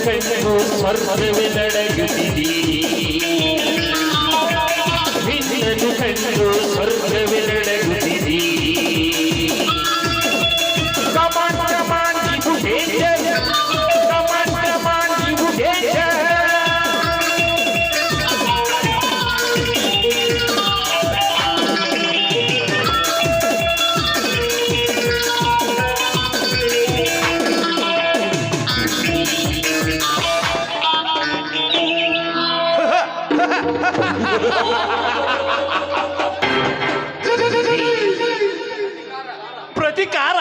ಕಂಡು ಸ್ವರ್ಗವೇ ನಡಗುತ್ತಿದೆ ನಿನ್ನನ್ನು ಕಂಡು ಸ್ವರ್ಗವೇ ನಡಗುತ್ತಿದೆ ಕಮಾನ್ ಕಮಾನ್ ಇದು ಡೇಂಜರ್ ಕಮಾನ್ ಕಮಾನ್ ಇದು ಡೇಂಜರ್ ಪ್ರತಿಕಾರ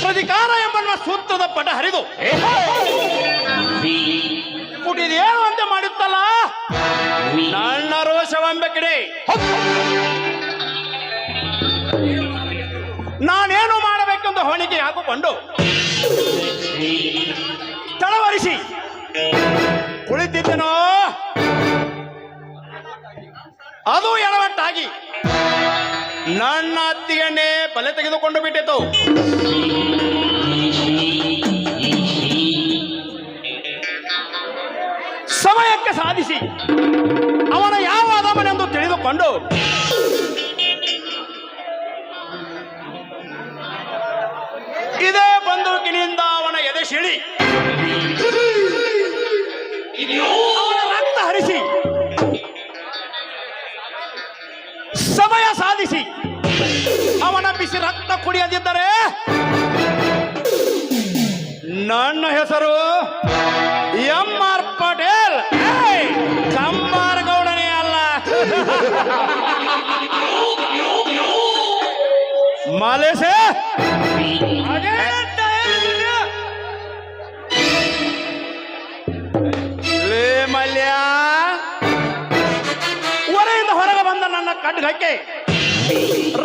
ಪ್ರತಿಕಾರ ಎಂಬ ಸೂತ್ರದ ಪಟ ಹರಿದು ಪುಟಿದೇನು ಅಂತ ಮಾಡುತ್ತಲ್ಲ ನನ್ನ ರೋಷವೆಂಬ ಕಡೆ ನಾನೇನು ಮಾಡಬೇಕೆಂದು ಹೊಣಿಗೆ ಹಾಕಿಕೊಂಡು ತಳವರಿಸಿ ಕುಳಿತಿದ್ದನೋ ಅದು ಎಡವಟ್ಟಾಗಿ ನನ್ನ ಅತ್ತಿಗೆನ್ನೇ ಬಲೆ ತೆಗೆದುಕೊಂಡು ಬಿಟ್ಟಿತು. ಸಮಯಕ್ಕೆ ಸಾಧಿಸಿ ಅವನ ಯಾವ ಅದಮನೆಂದು ತಿಳಿದುಕೊಂಡು ಇದೇ ಬಂದೂಕಿನಿಂದ ಅವನ ಎದೆ ಸಿಳಿ ಅವನ ರಕ್ತ ಹರಿಸಿ ಸಮಯ ಸಾಧಿಸಿ ಅವನ ಬಿಸಿ ರಕ್ತ ಕುಡಿಯದಿದ್ದರೆ ನನ್ನ ಹೆಸರು ಎಂ.ಆರ್. ಪಟೇಲ್ ಕಮ್ಮಾರ ಗೌಡನೇ ಅಲ್ಲ. ಮಲೇಸೆ ಲೇ ಮಲ್ಯ ಹೊರೆಯಿಂದ ಹೊರಗೆ ಬಂದ ನನ್ನ ಖಡ್ಗಕ್ಕೆ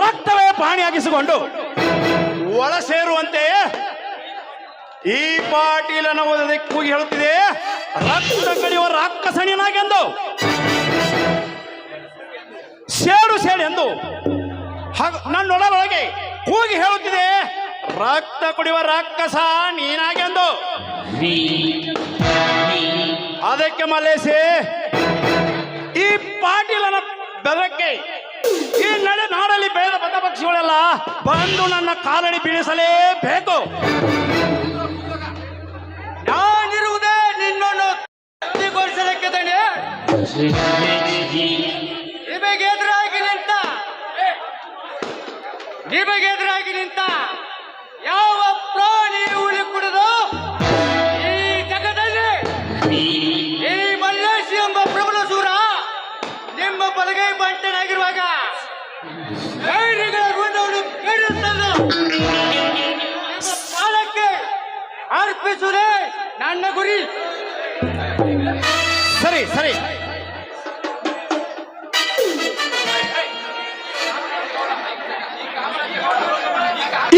ರಕ್ತವೇ ಪಾಣಿಯಾಗಿಸಿಕೊಂಡು ಒಳ ಸೇರುವಂತೆ ಈ ಪಾಟೀಲನ ಓದದೆ ಕೂಗಿ ಹೇಳುತ್ತಿದೆ, ರಕ್ತ ಕಡಿಯುವ ರಾಕ್ಷಸನಿನಾಗೆಂದು ಸೇಡು ಸೇಡು ಎಂದು ನನ್ನೊಳಗೆ ಕೂಗಿ ಹೇಳುತ್ತಿದೆ, ರಕ್ತ ಕುಡಿಯುವ ರಾಕ್ಷಸ ನೀನಾಗೆಂದು. ಅದಕ್ಕೆ ಮಲೇಸಿ ಈ ಪಾಟೀಲನ ಬೆದಕ್ಕೆ ಈ ನಡೆ ನಾಡಲ್ಲಿ ಬೆಳೆದ ಬದಪಕ್ಷಿಗಳೆಲ್ಲ ಬಂದು ನನ್ನ ಕಾಲಡಿ ಬೀಳಿಸಲೇಬೇಕು. ನಾನಿರುವುದೇ ನಿನ್ನನ್ನು ತೃಪ್ತಿಗೊಳಿಸಲಿಕ್ಕೆ ನಿಮಗೆದುರಾಗಿ ನಿಂತ ಯಾವ ಪ್ರಾಣಿ ಹುಲಿ ಕುಡಿದು ಈ ಜಗದಲ್ಲಿ ಈ ಮಲ್ಲೇಶಿ ಎಂಬ ಪ್ರಬಲ ಸೂರ ನಿಮ್ಮ ಬಲಗೈ ಬಂಟನಾಗಿರುವಾಗ ಪಾಲಕ್ಕೆ ಅರ್ಪಿಸುವುದೇ ನನ್ನ ಗುರಿ. ಸರಿ ಸರಿ,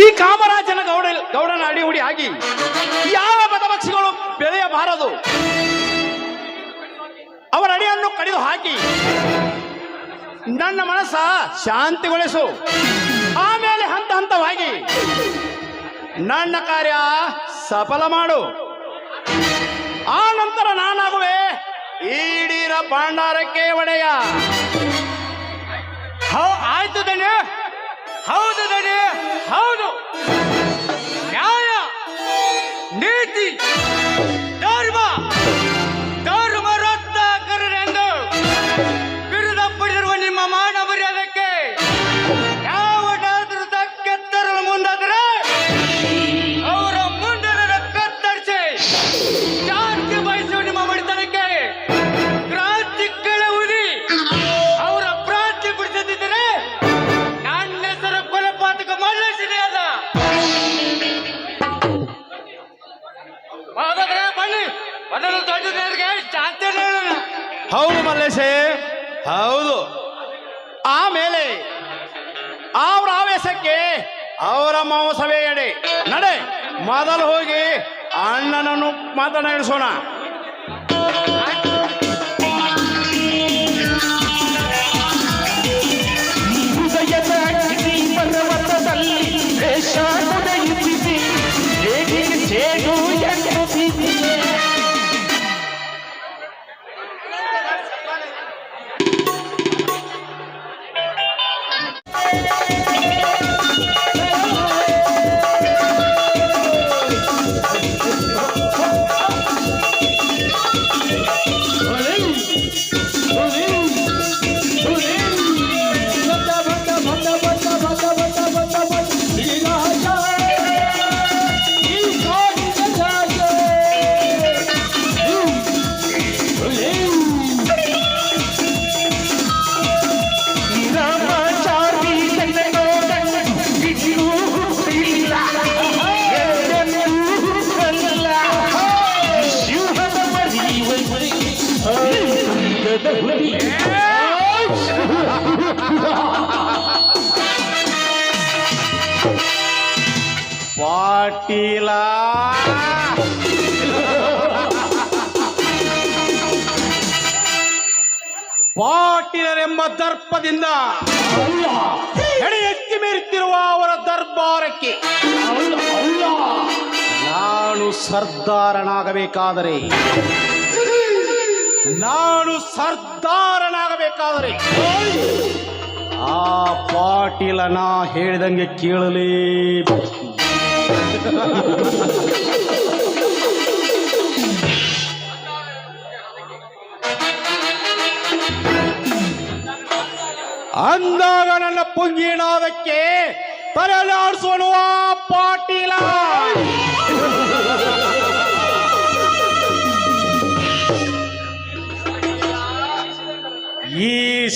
ಈ ಕಾಮರಾಜನ ಗೌಡನ ಅಡಿಹುಡಿ ಆಗಿ ಯಾವ ಬದಪಕ್ಷಿಗಳು ಬೆಳೆಯಬಾರದು. ಅವರ ಅಡಿಯನ್ನು ಕಡಿದು ಹಾಕಿ ನನ್ನ ಮನಸ್ಸ ಶಾಂತಿಗೊಳಿಸು. ಆಮೇಲೆ ಹಂತ ಹಂತವಾಗಿ ನನ್ನ ಕಾರ್ಯ ಸಫಲ ಮಾಡು. ಆ ನಂತರ ನಾನಾಗುವೆ ಈಡೀರ ಪಾಂಡಾರಕ್ಕೆ ಒಡೆಯ. ಆಯ್ತು ದಣೆ, ಹೌದು ದಣೆ, ಹೌದು. ನ್ಯಾಯ, ನೀತಿ, ಧರ್ಮ ರತ್ನಾಕರರೆಂದು ಬಿರುದ ಪಡೆದಿರುವ ನಿಮ್ಮ ಮಾನ ಮರ್ಯಾದಕ್ಕೆ ಯಾವನಾದರೂ ಧಕ್ಕೆ ತರಲು ಮುಂದಾದರೆ ಅವರ ಮುಂದೆ ಕತ್ತರಿಸಿ ಶಾಂತಿ ಬಯಸುವ ನಿಮ್ಮ ಮಡಿತನಕ್ಕೆ ಕ್ರಾಂತಿ ಕೆಳವುದಿ ಅವರ ಪ್ರಾಂತಿ ಬಿಡಿಸದಿದ್ದರೆ ನನ್ನ ಹೆಸರು ಕೊಲೆಪಾತಕ ಮಲ್ಲೇಶಿದೆ ಅಲ್ಲ. ಬನ್ನಿ, ಮೊದಲು ದೊಡ್ಡದರಿಗೆ ಶಾಂತಿ ಹೇಳೋಣ. ಹೌದು ಮಲ್ಲೇಶೆ, ಹೌದು. ಆಮೇಲೆ ಅವರ ಆವೇಶಕ್ಕೆ ಅವರ ಮಾಂಸವೇ ಎಡೆ. ನಡೆ, ಮೊದಲು ಹೋಗಿ ಅಣ್ಣನನ್ನು ಮಾತನಾಡಿಸೋಣ. ಹೃದಯದ ಪರ್ವತದಲ್ಲಿ ದೇಶ ಉದಯಿಸಿದೆ. ಪಾಟೀಲ ಪಾಟೀಲರೆಂಬ ದರ್ಪದಿಂದ ಹೆಡೆ ಎತ್ತಿ ಮೇರುತ್ತಿರುವ ಅವರ ದರ್ಬಾರಕ್ಕೆ ನಾನು ಸರ್ದಾರನಾಗಬೇಕಾದರೆ ಆ ಪಾಟೀಲನ ಹೇಳಿದಂಗೆ ಕೇಳಲೇಬೇಕು. ಅಂದಾಗ ನನ್ನ ಪುಂಗಿನಾದಕ್ಕೆ ತಲೆಯಾಡಿಸುವನು ಆ ಪಾಟೀಲ. ಈ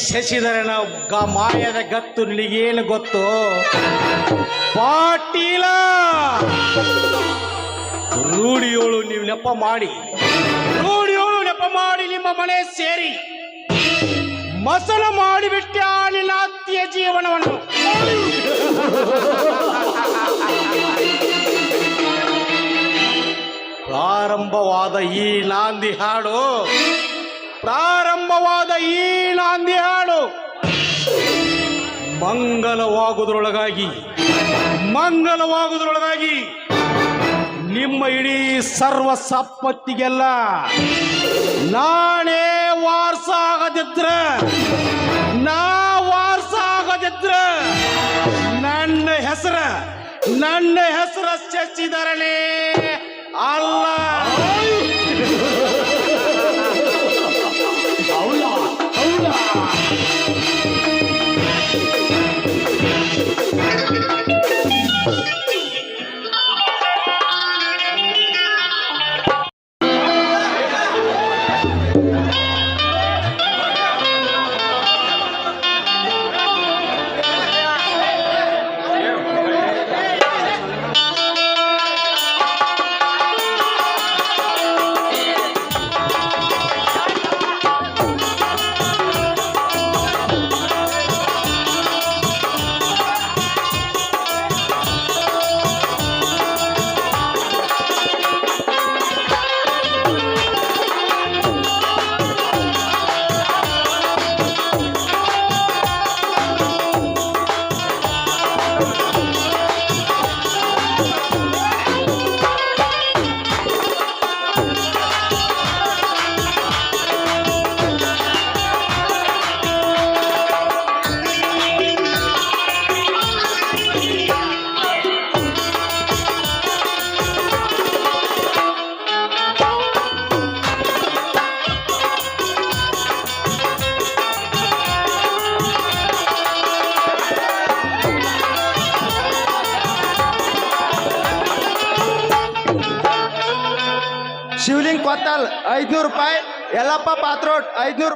ಶಶಿಧರನ ಮಾಯದ ಗತ್ತು ನಿನಗೇನು ಗೊತ್ತು ಪಾಟೀಲ? ರೂಢಿಯೋಳು ನೀವು ನೆಪ ಮಾಡಿ ನಿಮ್ಮ ಮನೆ ಸೇರಿ ಮಸನ ಮಾಡಿಬಿಟ್ಟೆ ಆ ನಿನ್ನ ಅತ್ತಿಯ ಜೀವನವನ್ನು. ಪ್ರಾರಂಭವಾದ ಈ ನಾಂದಿ ಹಾಡು ಮಂಗಲವಾಗುವುದರೊಳಗಾಗಿ ನಿಮ್ಮ ಇಡೀ ಸರ್ವ ಸಂಪತ್ತಿಗೆಲ್ಲ ನಾನೇ ವಾರಸ ಆಗದಿದ್ರೆ ನನ್ನ ಹೆಸರ ಶಶಿಧರನೇ ಅಲ್ಲ. ಶಿವಲಿಂಗ್ ಕೊತ್ತಲ್ 500 ರೂಪಾಯಿ, ಯಲ್ಲಪ್ಪ ಪಾತ್ರೋಟ್ 500.